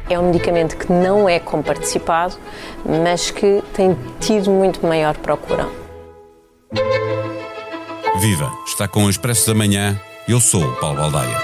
É um medicamento que não é comparticipado, mas que tem tido muito maior procura. Viva! Está com o Expresso da Manhã. Eu sou o Paulo Baldaia.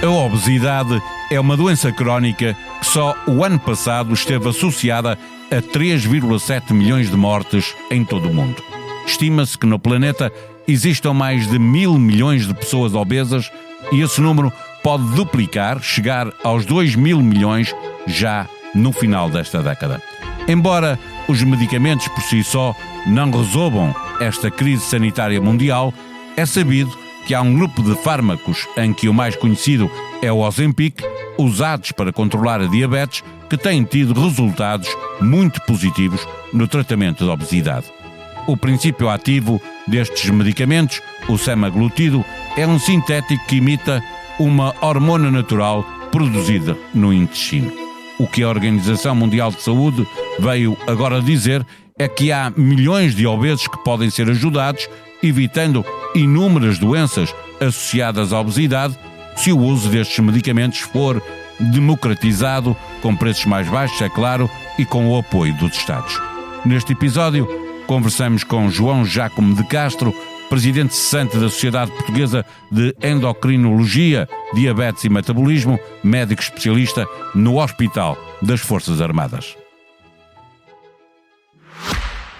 A obesidade é uma doença crónica que só o ano passado esteve associada a 3,7 milhões de mortes em todo o mundo. Estima-se que no planeta existam mais de 1.000 milhões de pessoas obesas e esse número pode duplicar, chegar aos 2.000 milhões já no final desta década. Embora os medicamentos por si só não resolvam esta crise sanitária mundial, é sabido que há um grupo de fármacos em que o mais conhecido é o Ozempic, usados para controlar a diabetes, que têm tido resultados muito positivos no tratamento da obesidade. O princípio ativo destes medicamentos, o semaglutido, é um sintético que imita uma hormona natural produzida no intestino. O que a Organização Mundial de Saúde veio agora dizer é que há milhões de obesos que podem ser ajudados, evitando inúmeras doenças associadas à obesidade, se o uso destes medicamentos for democratizado, com preços mais baixos, é claro, e com o apoio dos Estados. Neste episódio, conversamos com João Jácome de Castro, presidente cessante da Sociedade Portuguesa de Endocrinologia, Diabetes e Metabolismo, médico especialista no Hospital das Forças Armadas.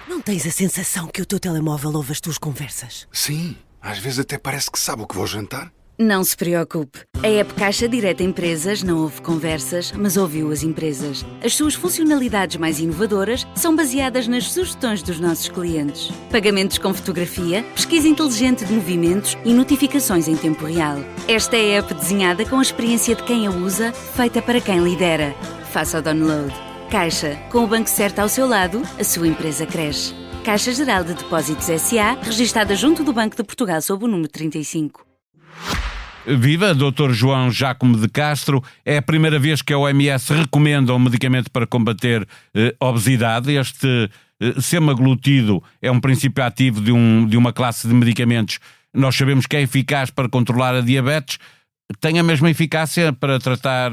Não tens a sensação que o teu telemóvel ouve as tuas conversas? Sim, às vezes até parece que sabe o que vou jantar. Não se preocupe. A app Caixa Direta Empresas não ouve conversas, mas ouviu as empresas. As suas funcionalidades mais inovadoras são baseadas nas sugestões dos nossos clientes. Pagamentos com fotografia, pesquisa inteligente de movimentos e notificações em tempo real. Esta é a app desenhada com a experiência de quem a usa, feita para quem lidera. Faça o download. Caixa, com o banco certo ao seu lado, a sua empresa cresce. Caixa Geral de Depósitos S.A., registada junto do Banco de Portugal sob o número 35. Viva, Dr. João Jácome de Castro. É a primeira vez que a OMS recomenda um medicamento para combater obesidade. Este semaglutido é um princípio ativo de uma classe de medicamentos. Nós sabemos que é eficaz para controlar a diabetes. Tem a mesma eficácia para tratar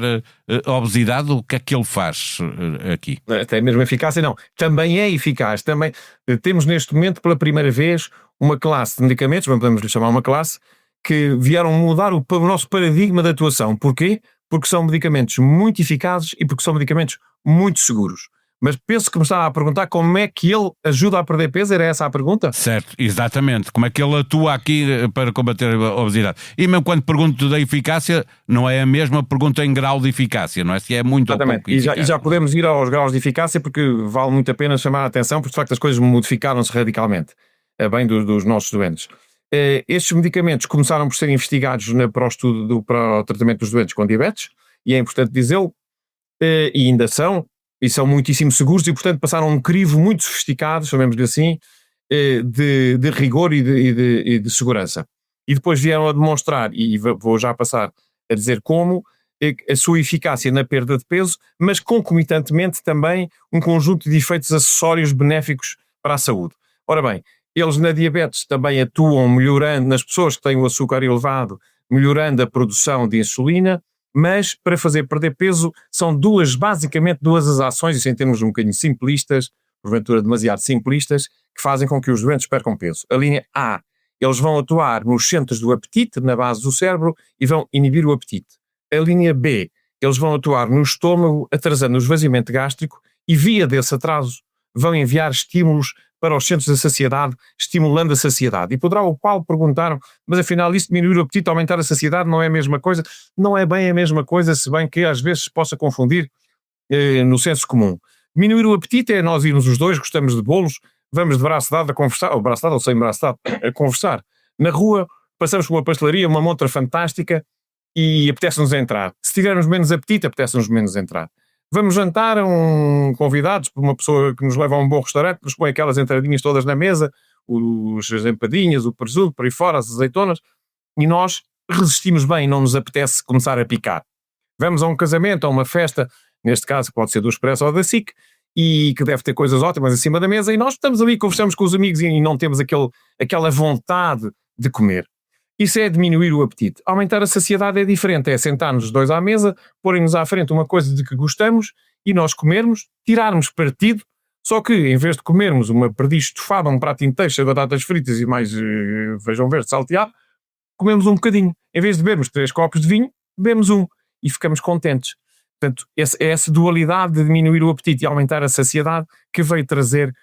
a obesidade? O que é que ele faz aqui? Tem a mesma eficácia? Não. Também é eficaz. Também temos neste momento, pela primeira vez, uma classe de medicamentos, podemos lhe chamar uma classe, que vieram mudar o nosso paradigma de atuação. Porquê? Porque são medicamentos muito eficazes e porque são medicamentos muito seguros. Mas penso que me estava a perguntar como é que ele ajuda a perder peso, era essa a pergunta? Certo, exatamente. Como é que ele atua aqui para combater a obesidade? E mesmo quando pergunto da eficácia, não é a mesma pergunta em grau de eficácia, não é? Se é muito ou pouco eficaz. E já podemos ir aos graus de eficácia porque vale muito a pena chamar a atenção, porque de facto as coisas modificaram-se radicalmente, a bem dos nossos doentes. Estes medicamentos começaram por ser investigados para o estudo para o tratamento dos doentes com diabetes, e é importante dizê-lo, e ainda são muitíssimo seguros, e portanto passaram um crivo muito sofisticado, chamemos-lhe assim, de rigor e de segurança. E depois vieram a demonstrar, e vou já passar a dizer como, a sua eficácia na perda de peso, mas concomitantemente também um conjunto de efeitos acessórios benéficos para a saúde. Ora bem, eles na diabetes também atuam melhorando, nas pessoas que têm o açúcar elevado, melhorando a produção de insulina, mas para fazer perder peso são basicamente duas as ações, isso em termos um bocadinho simplistas, porventura demasiado simplistas, que fazem com que os doentes percam peso. A linha A, eles vão atuar nos centros do apetite, na base do cérebro, e vão inibir o apetite. A linha B, eles vão atuar no estômago, atrasando o esvaziamento gástrico, e via desse atraso vão enviar estímulos para os centros da saciedade, estimulando a saciedade. E poderá o Paulo perguntar, mas afinal isso diminuir o apetite, aumentar a saciedade não é a mesma coisa? Não é bem a mesma coisa, se bem que às vezes se possa confundir no senso comum. Diminuir o apetite é nós irmos os dois, gostamos de bolos, vamos de braço dado a conversar, ou braço dado ou sem braço dado, a conversar. Na rua, passamos por uma pastelaria, uma montra fantástica e apetece-nos entrar. Se tivermos menos apetite, apetece-nos menos entrar. Vamos jantar convidados por uma pessoa que nos leva a um bom restaurante, nos põe aquelas entradinhas todas na mesa, as empadinhas, o presunto, por aí fora, as azeitonas, e nós resistimos bem, não nos apetece começar a picar. Vamos a um casamento, a uma festa, neste caso pode ser do Expresso ou da SIC, e que deve ter coisas ótimas em cima da mesa, e nós estamos ali, conversamos com os amigos e não temos aquela vontade de comer. Isso é diminuir o apetite. Aumentar a saciedade é diferente, é sentar-nos os dois à mesa, porem-nos à frente uma coisa de que gostamos e nós comermos, tirarmos partido, só que em vez de comermos uma perdiz estofada, um prato inteiro cheio de batatas fritas e mais feijão verde salteado, comemos um bocadinho. Em vez de bebermos 3 copos de vinho, bebemos um e ficamos contentes. Portanto, é essa dualidade de diminuir o apetite e aumentar a saciedade que veio trazer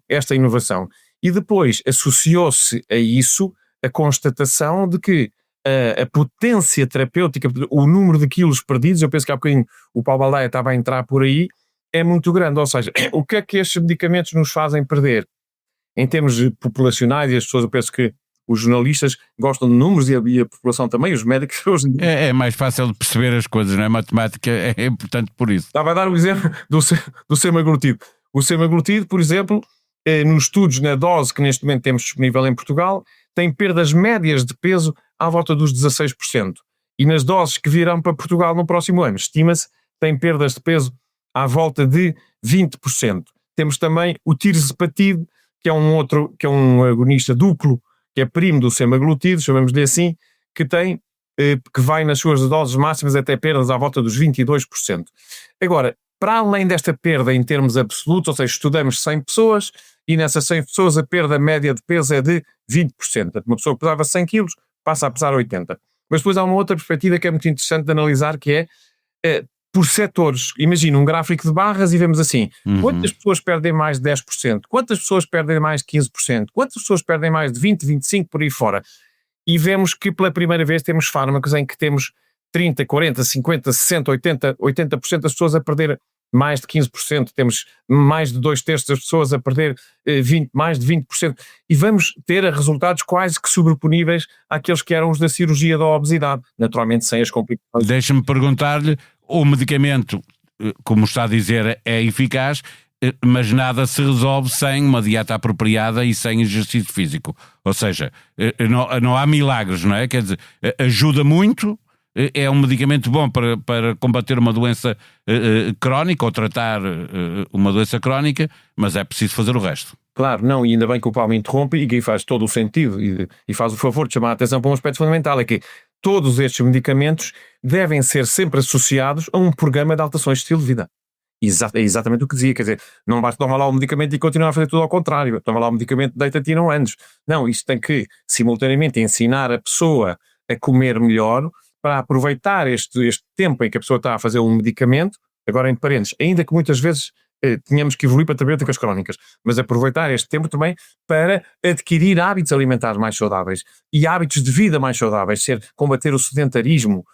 esta inovação. E depois associou-se a isso a constatação de que a potência terapêutica, o número de quilos perdidos, eu penso que há bocadinho o Paulo Baldaia estava a entrar por aí, é muito grande. Ou seja, o que é que estes medicamentos nos fazem perder? Em termos populacionais, e as pessoas, eu penso que os jornalistas gostam de números e a população também, os médicos hoje em dia. É mais fácil de perceber as coisas, não é? A matemática é importante por isso. Estava a dar o exemplo do semaglutide. O semaglutide, por exemplo, nos estudos na dose que neste momento temos disponível em Portugal, tem perdas médias de peso à volta dos 16%. E nas doses que virão para Portugal no próximo ano, estima-se, tem perdas de peso à volta de 20%. Temos também o tirzepatide, que é um agonista duplo, que é primo do semaglutide, chamamos-lhe assim, que vai nas suas doses máximas até perdas à volta dos 22%. Agora, para além desta perda em termos absolutos, ou seja, estudamos 100 pessoas e nessas 100 pessoas a perda média de peso é de 20%. Portanto, uma pessoa que pesava 100 kg passa a pesar 80. Mas depois há uma outra perspectiva que é muito interessante de analisar, que é por setores. Imagina um gráfico de barras e vemos assim, quantas pessoas perdem mais de 10%? Quantas pessoas perdem mais de 15%? Quantas pessoas perdem mais de 20%, 25% por aí fora? E vemos que pela primeira vez temos fármacos em que temos 30%, 40%, 50%, 60%, 80% das pessoas a perder mais de 15%, temos mais de 2/3 das pessoas a perder mais de 20%, e vamos ter resultados quase que sobreponíveis àqueles que eram os da cirurgia da obesidade, naturalmente sem as complicações. Deixa-me perguntar-lhe, o medicamento, como está a dizer, é eficaz, mas nada se resolve sem uma dieta apropriada e sem exercício físico. Ou seja, não há milagres, não é? Quer dizer, ajuda muito, é um medicamento bom para combater uma doença crónica ou tratar uma doença crónica, mas é preciso fazer o resto. Claro, não, e ainda bem que o Paulo me interrompe e que faz todo o sentido e faz o favor de chamar a atenção para um aspecto fundamental, é que todos estes medicamentos devem ser sempre associados a um programa de alterações de estilo de vida. É exatamente o que dizia, quer dizer, não basta tomar lá o medicamento e continuar a fazer tudo ao contrário, toma lá o medicamento, deita-te e não andes. Não, isto tem que, simultaneamente, ensinar a pessoa a comer melhor para aproveitar este tempo em que a pessoa está a fazer um medicamento, agora entre parênteses, ainda que muitas vezes tínhamos que evoluir para terapêuticas crónicas, mas aproveitar este tempo também para adquirir hábitos alimentares mais saudáveis e hábitos de vida mais saudáveis, combater o sedentarismo,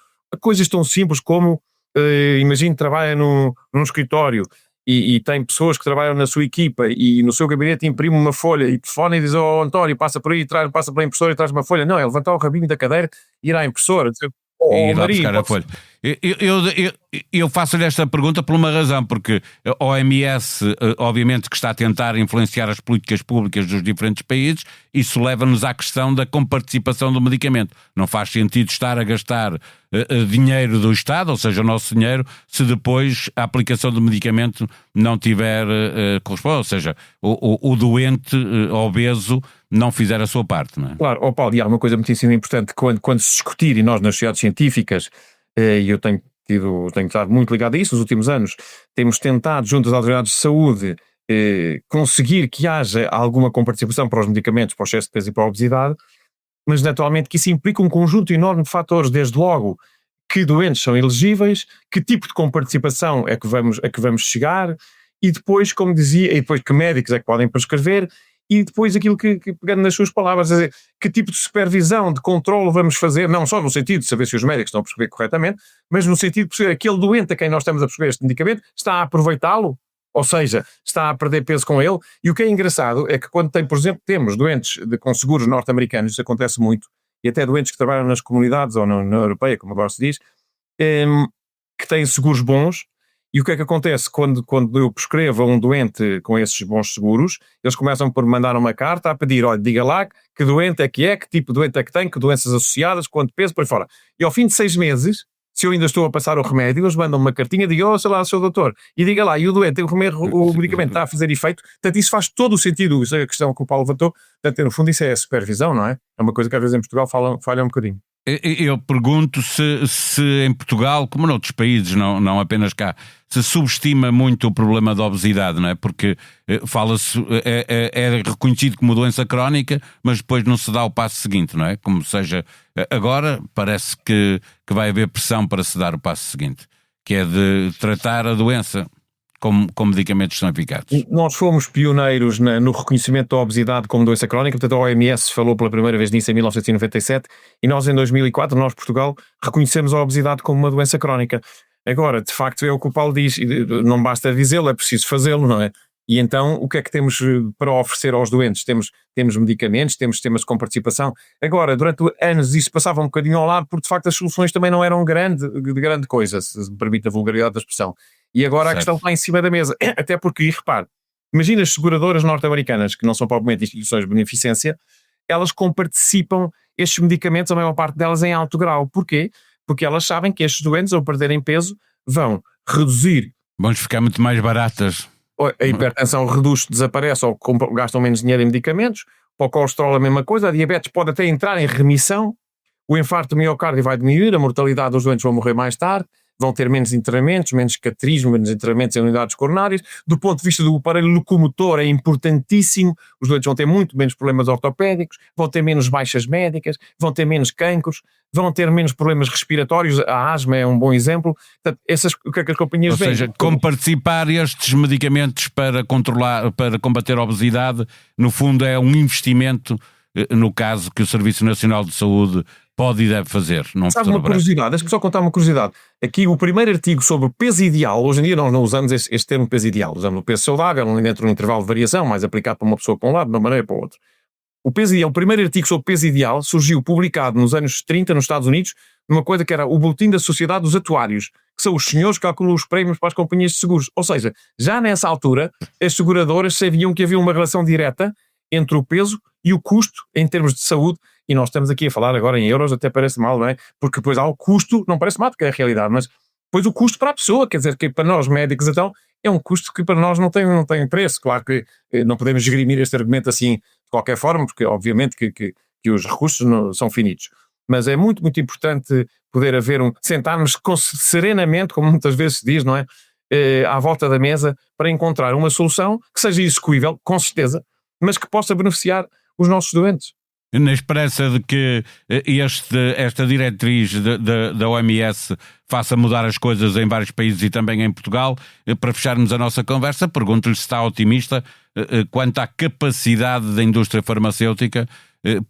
coisas tão simples como, imagine, trabalha num escritório e tem pessoas que trabalham na sua equipa e no seu gabinete imprime uma folha e telefona e diz, António, passa por aí, passa pela impressora e traz uma folha. Não, é levantar o rabinho da cadeira e ir à impressora, dizer, e ir lá buscar a folha. Eu faço-lhe esta pergunta por uma razão, porque a OMS, obviamente, que está a tentar influenciar as políticas públicas dos diferentes países, isso leva-nos à questão da comparticipação do medicamento. Não faz sentido estar a gastar dinheiro do Estado, ou seja, o nosso dinheiro, se depois a aplicação do medicamento não tiver corresponde, ou seja, o doente obeso não fizer a sua parte, não é? Claro, Paulo, e há uma coisa muitíssimo importante, quando se discutir, e nós nas sociedades científicas, e eu tenho estado muito ligado a isso nos últimos anos, temos tentado, junto às autoridades de saúde, conseguir que haja alguma comparticipação para os medicamentos, para o excesso de peso e para a obesidade, mas naturalmente que isso implica um conjunto enorme de fatores, desde logo que doentes são elegíveis, que tipo de comparticipação é que vamos chegar, e depois, como dizia, e depois que médicos é que podem prescrever, e depois aquilo que pegando nas suas palavras, dizer, que tipo de supervisão, de controle vamos fazer, não só no sentido de saber se os médicos estão a prescrever corretamente, mas no sentido de perceber aquele doente a quem nós estamos a prescrever este medicamento está a aproveitá-lo, ou seja, está a perder peso com ele. E o que é engraçado é que quando por exemplo, temos doentes com seguros norte-americanos, isso acontece muito, e até doentes que trabalham nas comunidades ou na europeia, como agora se diz, que têm seguros bons. E o que é que acontece quando eu prescrevo a um doente com esses bons seguros? Eles começam por mandar uma carta a pedir, olha, diga lá que doente é, que tipo de doente é que tem, que doenças associadas, quanto peso, por aí fora. E ao fim de 6 meses, Se eu ainda estou a passar o remédio, eles mandam uma cartinha, digam, sei lá, seu doutor, e diga lá, e o doente, o medicamento está a fazer efeito. Portanto, isso faz todo o sentido, isso é a questão que o Paulo levantou. Portanto, no fundo, isso é a supervisão, não é? É uma coisa que às vezes em Portugal falha um bocadinho. Eu pergunto se em Portugal, como noutros países, não apenas cá, se subestima muito o problema da obesidade, não é? Porque fala-se, é reconhecido como doença crónica, mas depois não se dá o passo seguinte, não é? Como seja, agora parece que vai haver pressão para se dar o passo seguinte, que é de tratar a doença com medicamentos que são eficazes. Nós fomos pioneiros no reconhecimento da obesidade como doença crónica, portanto a OMS falou pela primeira vez nisso em 1997 e nós em 2004, Portugal, reconhecemos a obesidade como uma doença crónica. Agora, de facto, é o que o Paulo diz, não basta dizê-lo, é preciso fazê-lo, não é? E então, o que é que temos para oferecer aos doentes? Temos medicamentos, temos sistemas de comparticipação. Agora, durante anos isso passava um bocadinho ao lado, porque de facto as soluções também não eram de grande coisa, se me permite a vulgaridade da expressão. E agora certo. A questão está em cima da mesa. Até porque, repare, imagina as seguradoras norte-americanas, que não são propriamente instituições de beneficência, elas comparticipam estes medicamentos, a maior parte delas em alto grau. Porquê? Porque elas sabem que estes doentes, ao perderem peso, vão reduzir. Vão ficar muito mais baratas. A hipertensão reduz, desaparece ou gastam menos dinheiro em medicamentos. Para o colesterol a mesma coisa. A diabetes pode até entrar em remissão. O infarto do miocárdio vai diminuir. A mortalidade dos doentes vão morrer mais tarde. Vão ter menos internamentos, menos cateterismo, menos internamentos em unidades coronárias. Do ponto de vista do aparelho locomotor é importantíssimo. Os doentes vão ter muito menos problemas ortopédicos, vão ter menos baixas médicas, vão ter menos cancros, vão ter menos problemas respiratórios. A asma é um bom exemplo. Portanto, o que é que as companhias veem? Ou seja, comparticipar estes medicamentos para combater a obesidade, no fundo é um investimento, no caso que o Serviço Nacional de Saúde pode e deve fazer. Sabe uma curiosidade? Deixa-me só contar uma curiosidade. Aqui o primeiro artigo sobre o peso ideal, hoje em dia nós não usamos este termo peso ideal, usamos o peso saudável, dentro de um intervalo de variação, mais aplicado para uma pessoa para um lado, de uma maneira para o outro. O peso ideal, o primeiro artigo sobre o peso ideal surgiu publicado nos anos 30 nos Estados Unidos, numa coisa que era o Boletim da Sociedade dos Atuários, que são os senhores que calculam os prémios para as companhias de seguros. Ou seja, já nessa altura, as seguradoras sabiam que havia uma relação direta entre o peso e o custo em termos de saúde. E nós estamos aqui a falar agora em euros, até parece mal, não é? Porque depois há o custo, não parece mal porque é a realidade, mas depois o custo para a pessoa, quer dizer que para nós médicos então é um custo que para nós não tem preço. Claro que não podemos esgrimir este argumento assim de qualquer forma, porque obviamente que os recursos não, são finitos. Mas é muito, muito importante poder haver sentarmos serenamente, como muitas vezes se diz, não é? À volta da mesa para encontrar uma solução que seja execuível, com certeza, mas que possa beneficiar os nossos doentes. Na esperança de que esta diretriz da OMS faça mudar as coisas em vários países e também em Portugal, para fecharmos a nossa conversa, pergunto-lhe se está otimista quanto à capacidade da indústria farmacêutica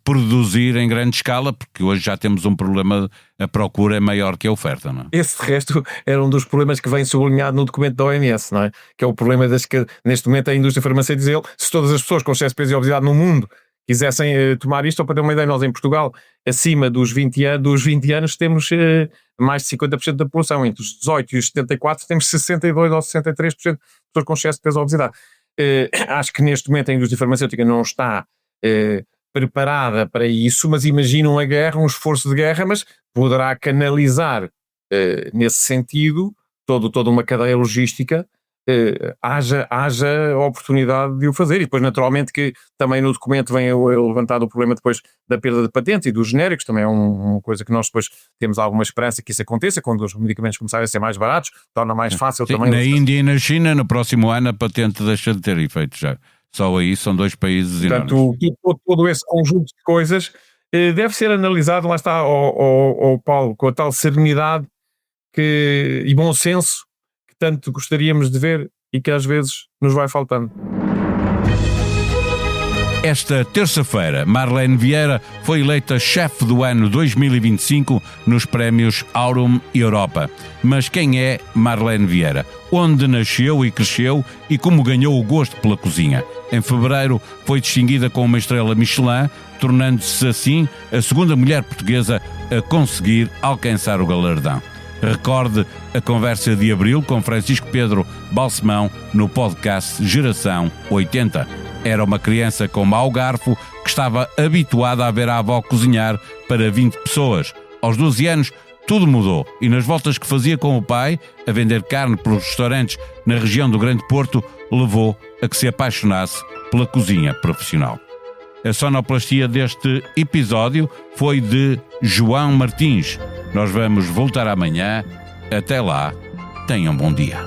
produzir em grande escala, porque hoje já temos um problema, a procura é maior que a oferta, não é? Esse, de resto, era um dos problemas que vem sublinhado no documento da OMS, não é? Que é o problema que neste momento a indústria farmacêutica diz ele, se todas as pessoas com excesso de peso e obesidade no mundo quisessem tomar isto, ou para ter uma ideia, nós em Portugal, acima dos 20 anos, temos mais de 50% da população. Entre os 18 e os 74 temos 62% ou 63% de pessoas com excesso de peso ou obesidade. Acho que neste momento a indústria farmacêutica não está preparada para isso, mas imaginam a guerra, um esforço de guerra, mas poderá canalizar nesse sentido toda uma cadeia logística. Haja a oportunidade de o fazer. E depois naturalmente que também no documento vem levantado o problema depois da perda de patentes e dos genéricos, também é uma coisa que nós depois temos alguma esperança que isso aconteça quando os medicamentos começarem a ser mais baratos, torna mais fácil. Sim, também. Na Índia e na China no próximo ano a patente deixa de ter efeito já. Só aí são dois países enormes. Portanto, todo esse conjunto de coisas deve ser analisado, lá está, Paulo, com a tal serenidade e bom senso tanto gostaríamos de ver e que às vezes nos vai faltando. Esta terça-feira, Marlene Vieira foi eleita chefe do ano 2025 nos prémios Aurum Europa. Mas quem é Marlene Vieira? Onde nasceu e cresceu e como ganhou o gosto pela cozinha? Em fevereiro foi distinguida com uma estrela Michelin, tornando-se assim a segunda mulher portuguesa a conseguir alcançar o galardão. Recorde a conversa de abril com Francisco Pedro Balsemão no podcast Geração 80. Era uma criança com mau garfo que estava habituada a ver a avó cozinhar para 20 pessoas. Aos 12 anos tudo mudou e nas voltas que fazia com o pai, a vender carne pelos restaurantes na região do Grande Porto, levou a que se apaixonasse pela cozinha profissional. A sonoplastia deste episódio foi de João Martins. Nós vamos voltar amanhã. Até lá, tenham um bom dia.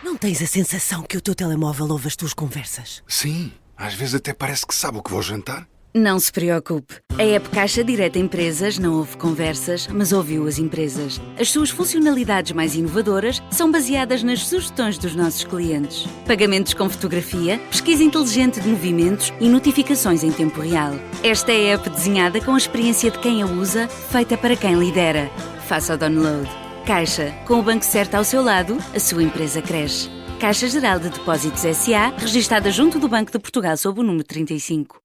Não tens a sensação que o teu telemóvel ouve as tuas conversas? Sim, às vezes até parece que sabe o que vou jantar. Não se preocupe. A app Caixa Direta Empresas não ouve conversas, mas ouviu as empresas. As suas funcionalidades mais inovadoras são baseadas nas sugestões dos nossos clientes. Pagamentos com fotografia, pesquisa inteligente de movimentos e notificações em tempo real. Esta é a app desenhada com a experiência de quem a usa, feita para quem lidera. Faça o download. Caixa, com o banco certo ao seu lado, a sua empresa cresce. Caixa Geral de Depósitos S.A., registada junto do Banco de Portugal sob o número 35.